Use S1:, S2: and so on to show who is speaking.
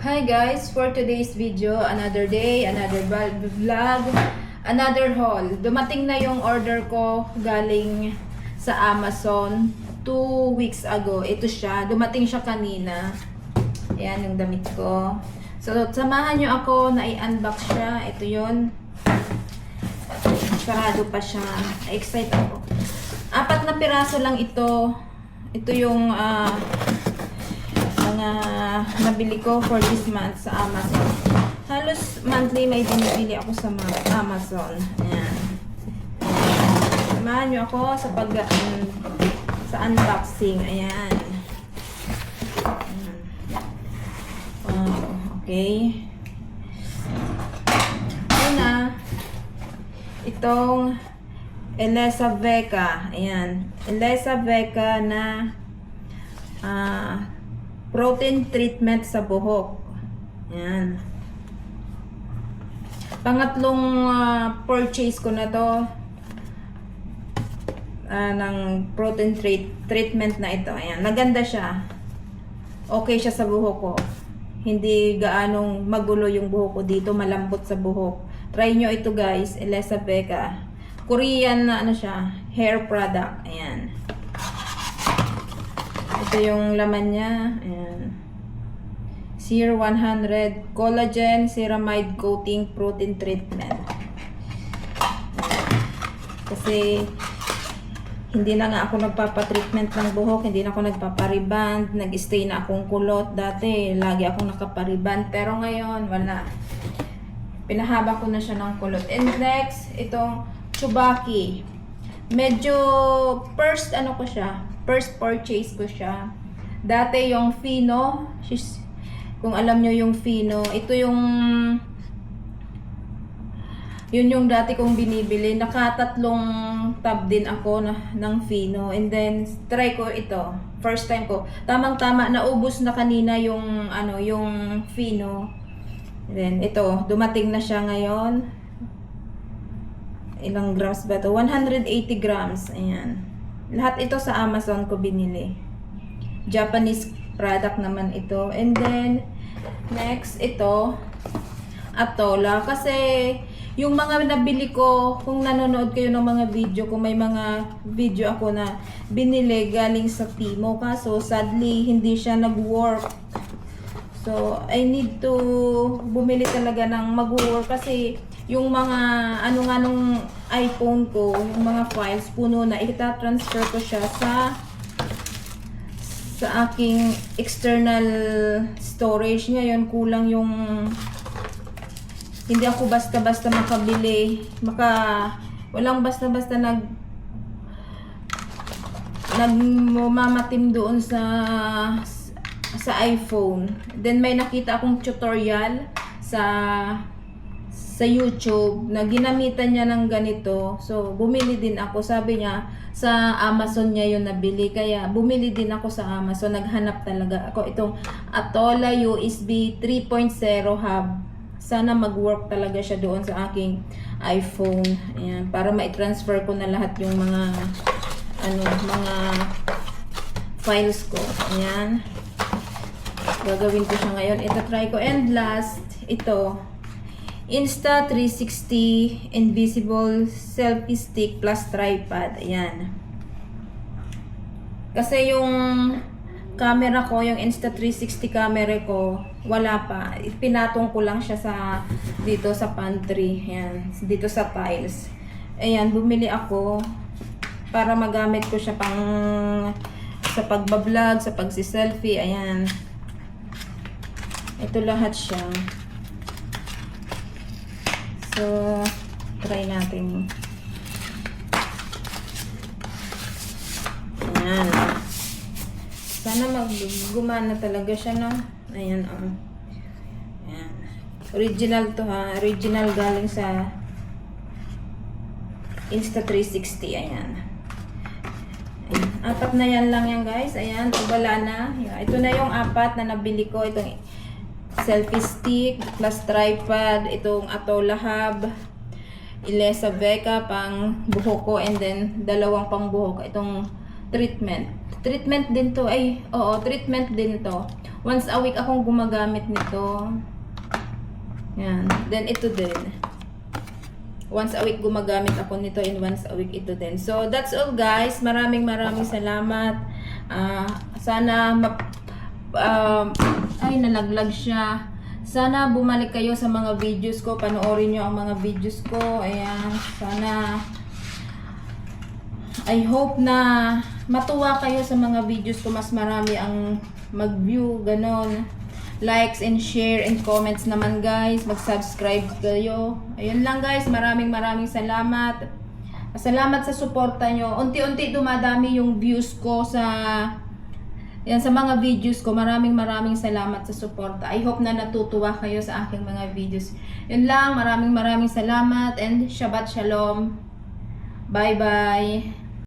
S1: Hi guys, for today's video, another day, another vlog, another haul. Dumating na yung order ko galing sa Amazon 2 weeks ago. Ito siya, dumating siya kanina. Ayan yung damit ko. So, samahan nyo ako na i-unbox siya. Ito yun. Sarado pa siya. Excited ako. 4 na piraso lang ito. Ito yung mga nabili ko for this month sa Amazon. Halos monthly may binibili ako sa Amazon. Ayan. Samahan nyo ako sa sa unboxing. Ayan. Okay. Una, itong Elesa Veka. Ayan. Elesa Veka na protein treatment sa buhok. Ayan. Pangatlong purchase ko na to ng protein treatment na ito. Ayan. Maganda siya. Okay siya sa buhok ko. Hindi gaanong magulo yung buhok ko dito. Malambot sa buhok. Try nyo ito guys. Elesa Veka. Korean na ano siya. Hair product. Ayan. Ito yung laman niya. Ayan. Sear 100 Collagen Ceramide Coating Protein Treatment. Kasi hindi na nga ako nagpapa-treatment ng buhok, hindi na ako nagpapa-reband, nag-stay na akong kulot. Dati, lagi akong nakapa-reband, pero ngayon, wala. Pinahaba ko na siya ng kulot. And next, itong Chubaki. Medyo, first purchase ko siya. Dati yung Fino, kung alam nyo yung Fino, ito yung yun yung dati kong binibili. Nakatatlong tab din ako ng Fino. And then, try ko ito. First time ko. Tamang-tama, naubos na kanina yung, yung Fino. And then, ito, dumating na siya ngayon. Ilang grams ba ito? 180 grams. Ayan. Lahat ito sa Amazon ko binili. Japanese product naman ito. And then, next, ito, Atola. Kasi, yung mga nabili ko, kung nanonood kayo ng mga video, kung may mga video ako na binili galing sa Timo, kaso sadly hindi siya nag-work. So, I need to bumili talaga ng mag-work kasi yung mga nung iPhone ko, yung mga files puno na, ita-transfer ko siya sa aking external storage. Ngayon, kulang yung hindi ako basta-basta makabili, walang basta-basta nagmamatim doon sa iPhone. Then may nakita akong tutorial sa YouTube na ginamitan niya ng ganito. So bumili din ako. Sabi niya sa Amazon niya yun nabili, kaya bumili din ako sa Amazon. Naghanap talaga ako itong Atola USB 3.0 hub. Sana mag-work talaga siya doon sa aking iPhone. Ayan, para ma-transfer ko na lahat yung mga mga files ko. Ayan. Gagawin ko siya ngayon. Ito try ko. And last, ito. Insta360 Invisible Selfie Stick plus Tripod. Ayan. Kasi yung camera ko, yung Insta360 camera ko, wala pa. Pinatong ko lang siya dito sa pantry. Ayan. Dito sa tiles. Ayan, bumili ako para magamit ko siya sa pagbablog, sa pagsiselfie. Ayan. Ito lahat siya. So, try natin. Ayan. Sana gumana talaga siya, no? Ayan, Ayan. Original to, ha? Original galing sa Insta360. Ayan. Ayan. 4 na yan lang yan, guys. Ayan, wala na. Ito na yung 4 na nabili ko. Itong selfie stick plus tripod, itong Atola hub, Elesa Veka pang buhok ko, and then 2 pang buhok. Itong treatment din to. Ay, oo, treatment din to. Once a week akong gumagamit nito. Yan. Then ito din. Once a week gumagamit ako nito and once a week ito din. So that's all guys. Maraming salamat. Sana ay nalaglag siya. Sana bumalik kayo sa mga videos ko. Panoorin nyo ang mga videos ko. Ayan. Sana I hope na matuwa kayo sa mga videos ko. Mas marami ang mag-view. Ganon. Likes and share and comments naman guys. Mag-subscribe kayo. Ayun lang guys. Maraming salamat. Salamat sa suporta nyo. Unti-unti dumadami yung views ko sa mga videos ko. Maraming salamat sa suporta. I hope na natutuwa kayo sa aking mga videos. Yun lang. Maraming salamat and Shabbat Shalom. Bye bye.